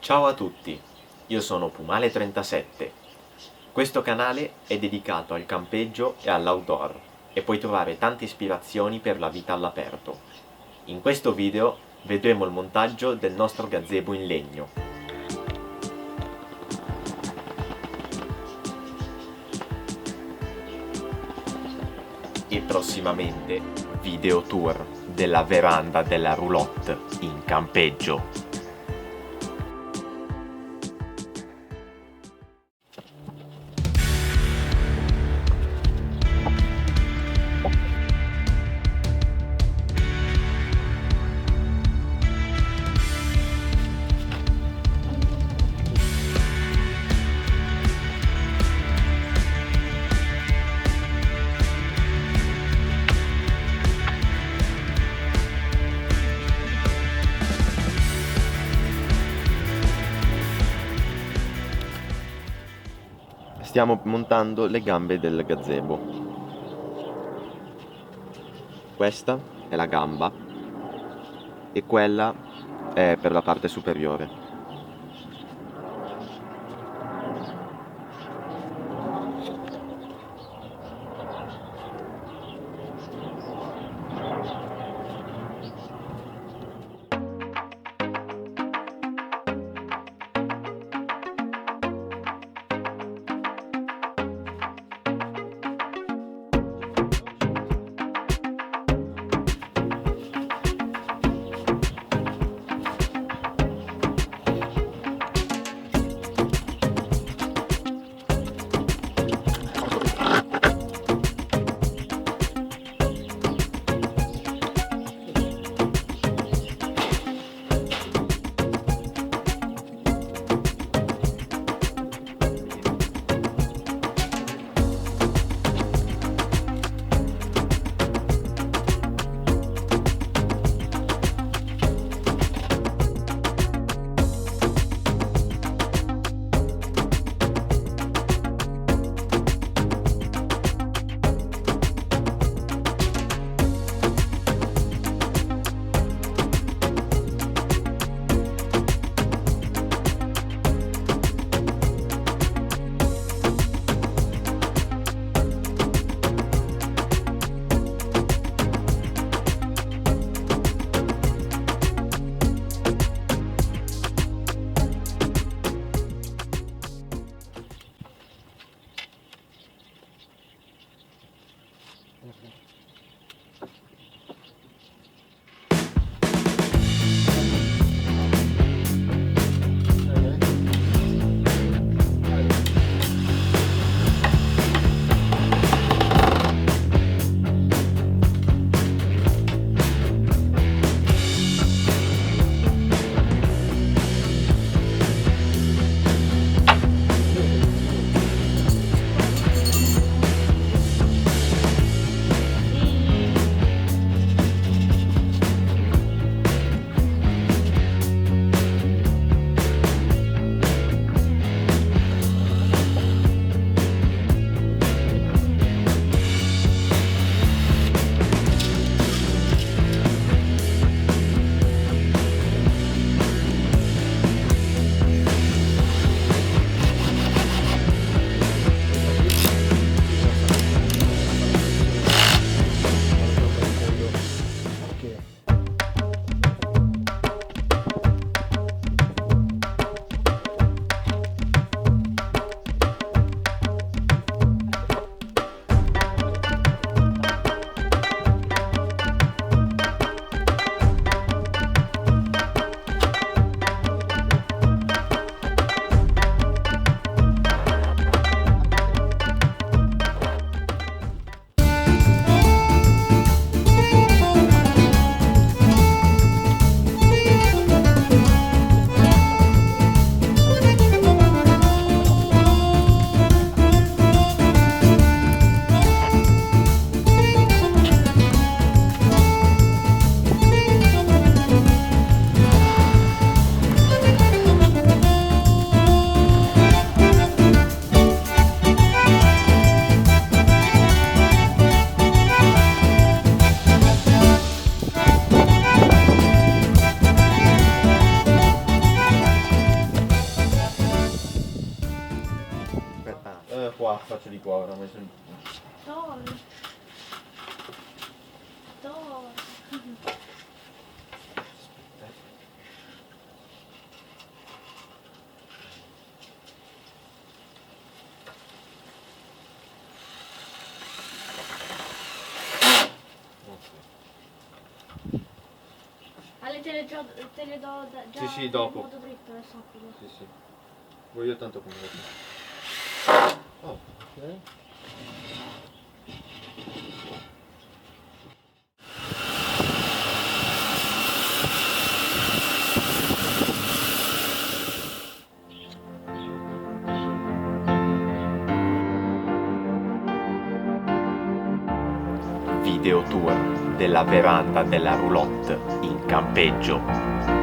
Ciao a tutti, io sono Pumale37. Questo canale è dedicato al campeggio e all'outdoor e puoi trovare tante ispirazioni per la vita all'aperto. In questo video vedremo il montaggio del nostro gazebo in legno. E prossimamente video tour della veranda della roulotte in campeggio. Stiamo montando le gambe del gazebo. Questa è la gamba e quella è per la parte superiore. Qua, faccio di qua ora, ho messo il... Torre. Torre. Ale, te le do già Sì, dopo. in modo dritto, le sappilo. Sì. Voglio tanto come Oh, ok. Video tour della veranda della roulotte in campeggio.